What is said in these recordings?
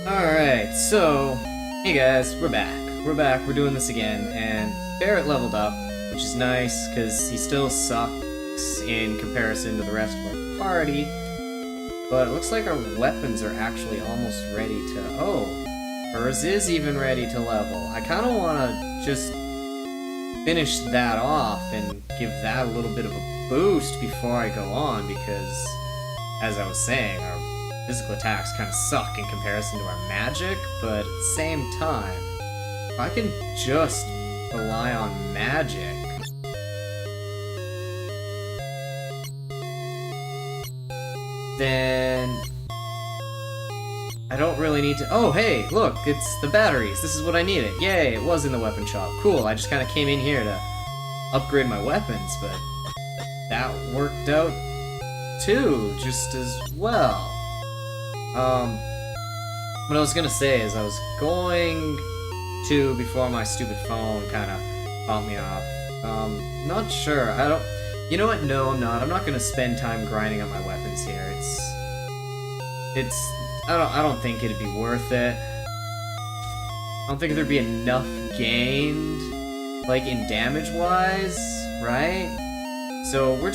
Alright, so, hey guys, we're back. We're doing this again, and Barrett leveled up, which is nice, because he still sucks in comparison to the rest of our party, but it looks like our weapons are actually almost ready to... Oh, hers is even ready to level. I kind of want to just finish that off and give that a little bit of a boost before I go on, because, as I was saying, our physical attacks kind of suck in comparison to our magic, but at the same time, if I can just rely on magic, then I don't really need to... Oh, hey, look, it's the batteries. This is what I needed. Yay, it was in the weapon shop. Cool, I just kind of came in here to upgrade my weapons, but that worked out too, just as well. What I was gonna say is I was going to, before my stupid phone kind of bumped me off, not sure, you know what, no I'm not, I'm not gonna spend time grinding on my weapons here, I don't think it'd be worth it. I don't think there'd be enough gained, like, in damage-wise, right? So we're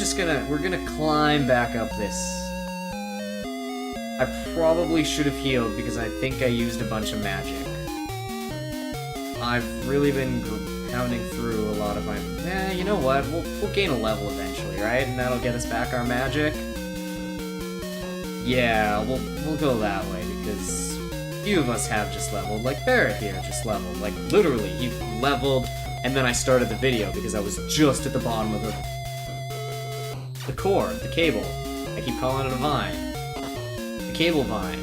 gonna climb back up this. I probably should have healed because I think I used a bunch of magic. I've really been pounding through a lot of my... you know what? We'll gain a level eventually, right? And that'll get us back our magic. Yeah, we'll go that way because a few of us have just leveled. Like Barrett here just leveled. Like literally, he leveled and then I started the video because I was just at the bottom of the cord, the cable. I keep calling it a vine. Cable vine.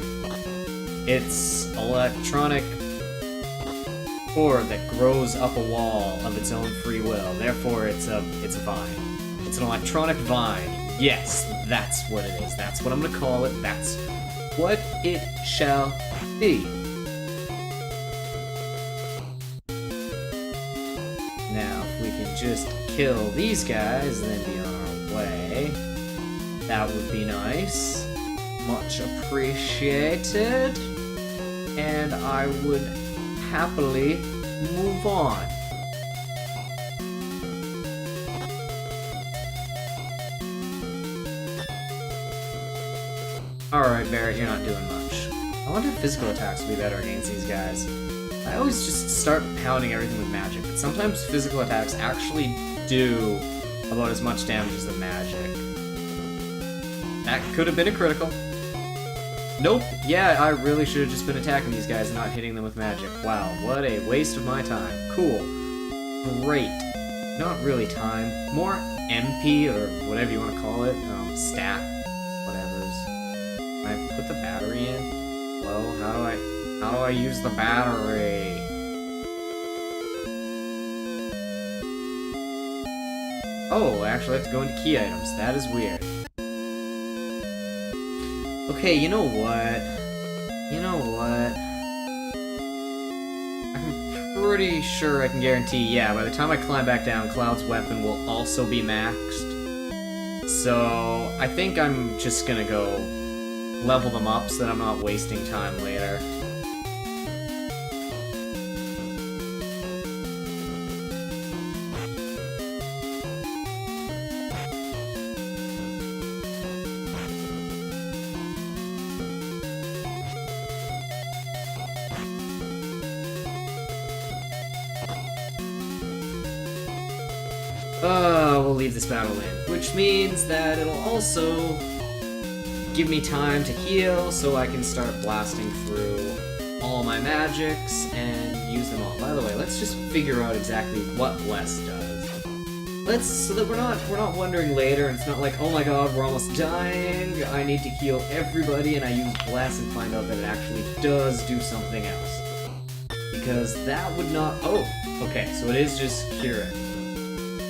It's electronic cord that grows up a wall of its own free will. Therefore, it's a vine. It's an electronic vine. Yes, that's what it is. That's what I'm gonna call it. That's what it shall be. Now, if we can just kill these guys and then be on our way, that would be nice. Much appreciated, and I would happily move on. Alright, Barrett, you're not doing much. I wonder if physical attacks will be better against these guys. I always just start pounding everything with magic, but sometimes physical attacks actually do about as much damage as the magic. That could have been a critical. Nope, yeah, I really should have just been attacking these guys and not hitting them with magic. Wow, what a waste of my time. Cool. Great. Not really time. More MP, or whatever you want to call it. Stat. Whatevers. Can I put the battery in? Well, how do I use the battery? Oh, I actually have to go into key items. That is weird. Okay, you know what? I'm pretty sure I can guarantee, yeah, by the time I climb back down, Cloud's weapon will also be maxed. So, I think I'm just gonna go level them up so that I'm not wasting time later. We'll leave this battle in, which means that it'll also give me time to heal so I can start blasting through all my magics and use them all. By the way, let's just figure out exactly what Bless does. So that we're not wondering later and it's not like, oh my god, we're almost dying, I need to heal everybody, and I use Bless and find out that it actually does do something else. Because that would not... Oh, okay, so it is just curing.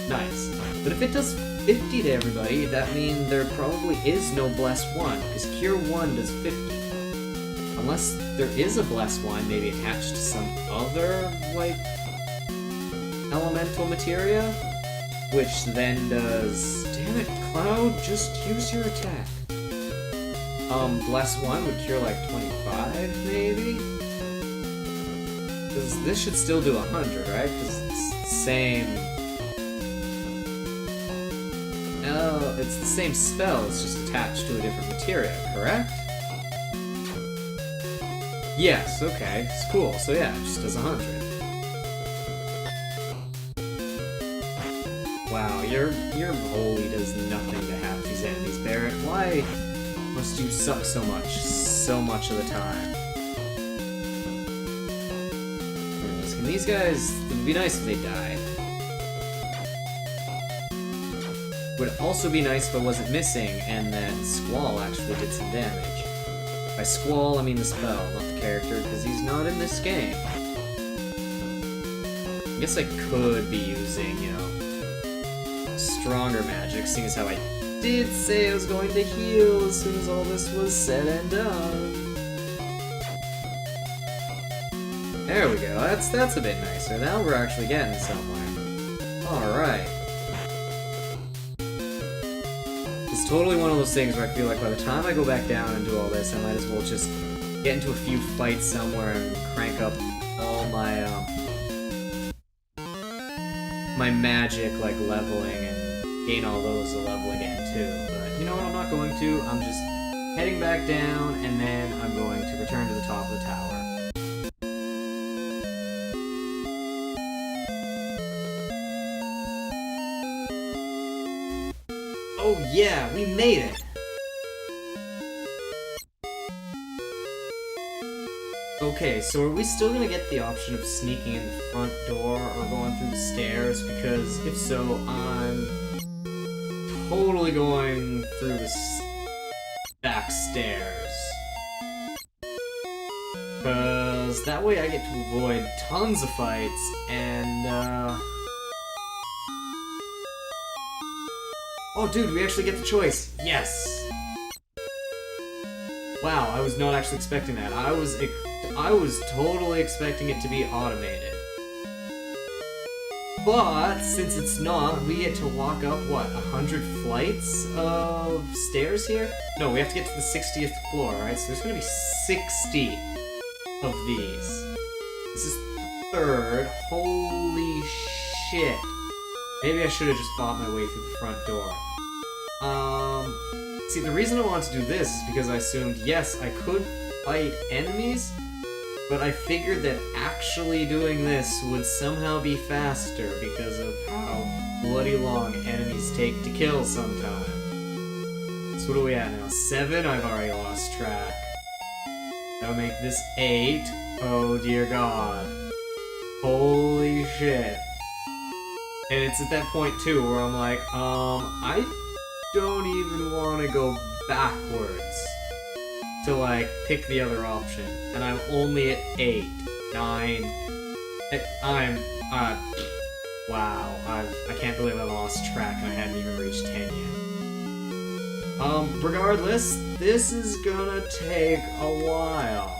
Nice. But if it does 50 to everybody, that means there probably is no Bless 1, because Cure 1 does 50. Unless there is a Bless 1, maybe attached to some other, like, elemental materia, which then does... Damn it, Cloud, just use your attack. Bless 1 would cure like 25, maybe? Because this should still do 100, right? Because it's the same... Oh, it's the same spell, it's just attached to a different materia, correct? Yes, okay, it's cool. So yeah, it just does 100. Wow, your holy does nothing to half these enemies, Barret. Why must you suck so much of the time? Anyways, can these guys... It would be nice if they died. Would also be nice if it wasn't missing, and then Squall actually did some damage. By Squall, I mean the spell, not the character, because he's not in this game. I guess I could be using, you know, stronger magic, seeing as how I did say I was going to heal as soon as all this was said and done. There we go, that's a bit nicer. Now we're actually getting somewhere. Alright. It's totally one of those things where I feel like by the time I go back down and do all this, I might as well just get into a few fights somewhere and crank up all my, my magic, like, leveling, and gain all those to level again, too. But, you know what, I'm not going to. I'm just heading back down, and then I'm going to return to the top of the tower. Oh yeah, we made it! Okay, so are we still gonna get the option of sneaking in the front door or going through the stairs? Because if so, I'm totally going through the back stairs. Because that way I get to avoid tons of fights and, Oh, dude, we actually get the choice! Yes! Wow, I was not actually expecting that. I was totally expecting it to be automated. But, since it's not, we get to walk up, what, 100 flights of stairs here? No, we have to get to the 60th floor, right? So there's gonna be 60 of these. This is the third. Holy shit. Maybe I should have just fought my way through the front door. See, the reason I wanted to do this is because I assumed, yes, I could fight enemies, but I figured that actually doing this would somehow be faster because of how bloody long enemies take to kill sometimes. So what are we at now? 7? I've already lost track. That'll make this 8. Oh dear god. Holy shit. And it's at that point, too, where I'm like, I don't even want to go backwards to, like, pick the other option. And I'm only at 8, 9, wow, I can't believe I lost track and I hadn't even reached 10 yet. Regardless, this is gonna take a while.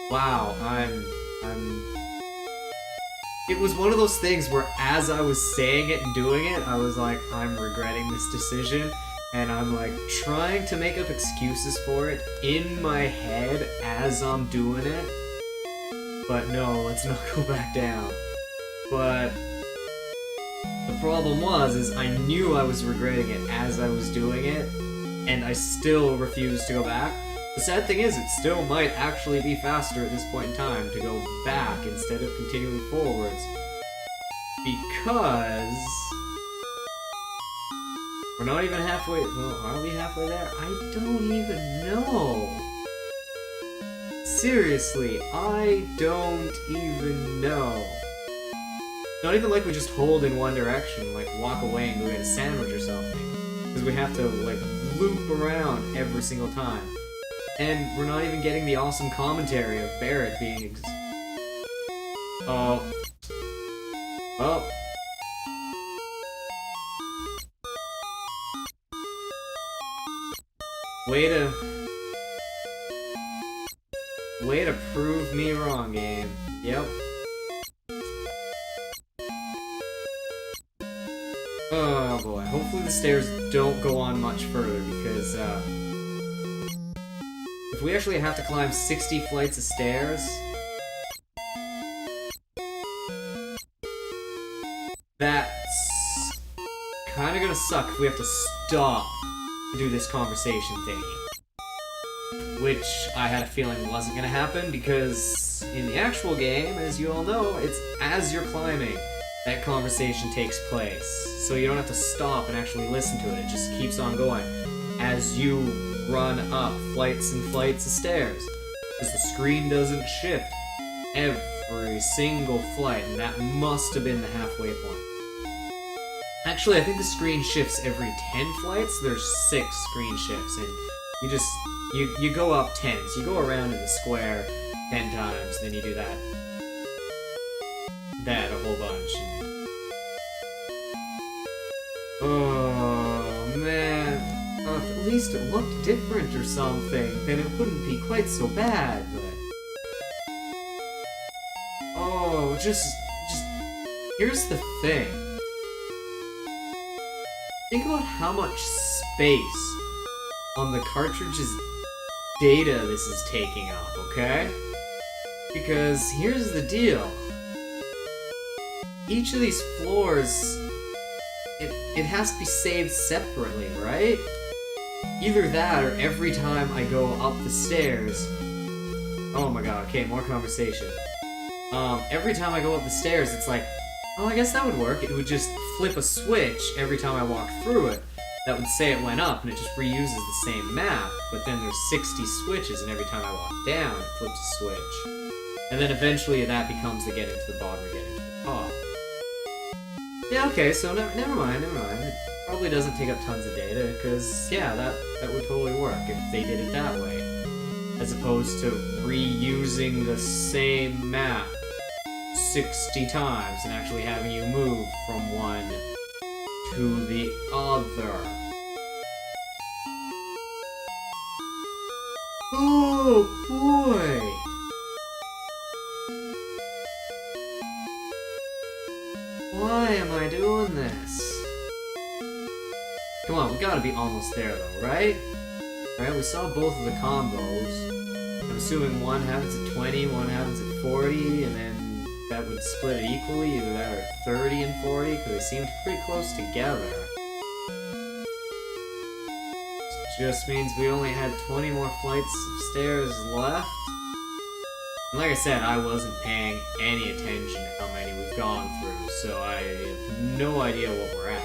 Wow, It was one of those things where as I was saying it and doing it, I was like, I'm regretting this decision, and I'm like trying to make up excuses for it in my head as I'm doing it. But no, let's not go back down. But the problem is I knew I was regretting it as I was doing it, and I still refused to go back. The sad thing is, it still might actually be faster at this point in time to go back instead of continuing forwards. Because... we're not even halfway... well, are we halfway there? I don't even know! Seriously, I don't even know. Not even like we just hold in one direction, like walk away and go get a sandwich or something. Because we have to, like, loop around every single time. And we're not even getting the awesome commentary of Barret being oh. Oh. Way to prove me wrong, game. Yep. Oh boy. Hopefully the stairs don't go on much further, because, if we actually have to climb 60 flights of stairs, that's kinda gonna suck if we have to stop to do this conversation thingy. Which I had a feeling wasn't gonna happen, because in the actual game, as you all know, it's as you're climbing that conversation takes place. So you don't have to stop and actually listen to it, it just keeps on going as you run up flights and flights of stairs. Because the screen doesn't shift every single flight, and that must have been the halfway point. Actually, I think the screen shifts every 10 flights. There's 6 screen shifts, and you just, you go up 10. So you go around in the square 10 times, then you do that a whole bunch. And... oh, man. If at least it looked different or something, then it wouldn't be quite so bad, but... oh, just... here's the thing. Think about how much space on the cartridge's data this is taking up, okay? Because here's the deal. Each of these floors, it has to be saved separately, right? Either that, or every time I go up the stairs... oh my god, okay, more conversation. Every time I go up the stairs, it's like, oh, I guess that would work. It would just flip a switch every time I walk through it. That would say it went up, and it just reuses the same map, but then there's 60 switches, and every time I walk down, it flips a switch. And then eventually that becomes the getting to the bottom or getting to the top. Yeah, okay, so never mind. It probably doesn't take up tons of data, because, yeah, that would totally work if they did it that way. As opposed to reusing the same map 60 times and actually having you move from one to the other. Oh boy! Why am I doing this? Come on, we gotta be almost there though, right? Right, we saw both of the combos. I'm assuming one happens at 20, one happens at 40, and then that would split it equally, either that or 30 and 40, because they seemed pretty close together. Just means we only had 20 more flights of stairs left. And like I said, I wasn't paying any attention to how many we've gone through, so I have no idea what we're at.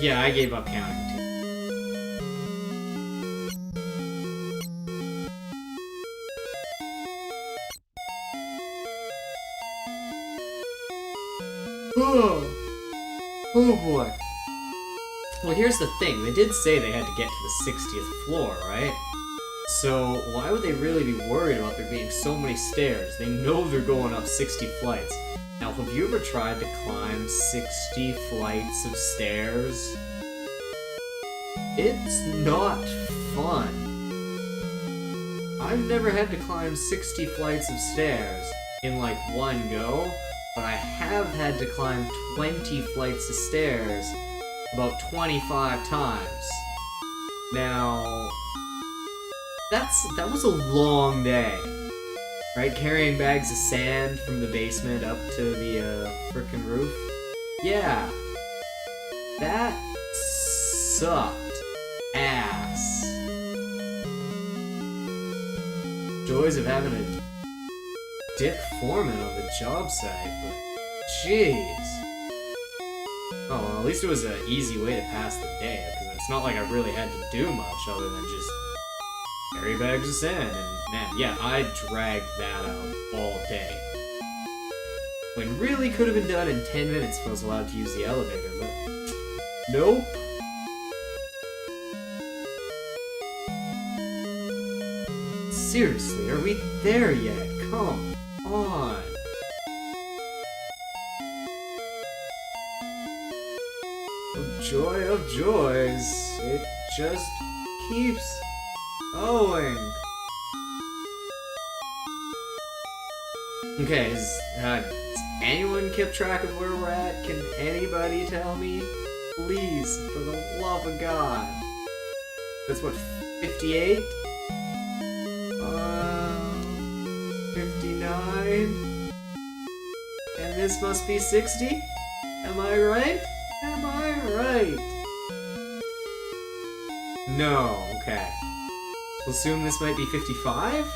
Yeah, I gave up counting too. Oh boy. Well, here's the thing. They did say they had to get to the 60th floor, right? So, why would they really be worried about there being so many stairs? They know they're going up 60 flights. Now, have you ever tried to climb 60 flights of stairs? It's not fun. I've never had to climb 60 flights of stairs in like one go, but I have had to climb 20 flights of stairs about 25 times. Now, that was a long day, right? Carrying bags of sand from the basement up to the frickin' roof. Yeah, that sucked ass. Joys of having a dick foreman on the job site, but jeez. Oh, well, at least it was an easy way to pass the day, because it's not like I really had to do much other than just carry bags of sand, and man, yeah, I dragged that out all day. When really could have been done in 10 minutes if I was allowed to use the elevator, but nope. Seriously, are we there yet? Come on. Oh, joy of joys, it just keeps going. Okay, has anyone kept track of where we're at? Can anybody tell me? Please, for the love of God. That's what, 58? 59? And this must be 60? Am I right? Am I right? No, okay. We'll assume this might be 55?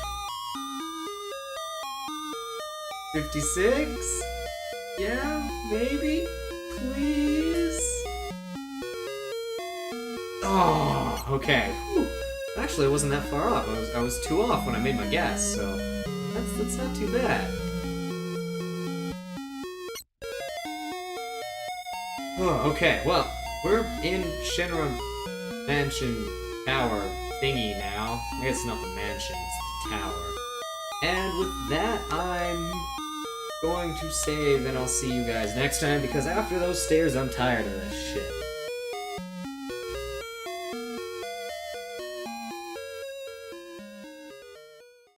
56? Yeah, maybe? Please? Oh, okay. Whew. Actually, I wasn't that far off. I was 2 off when I made my guess, so that's not too bad. Oh, okay, well, we're in Shinra Mansion Tower thingy now. I guess it's not the mansion, it's the tower. And with that, I'm going to save, and I'll see you guys next time, because after those stairs, I'm tired of this shit.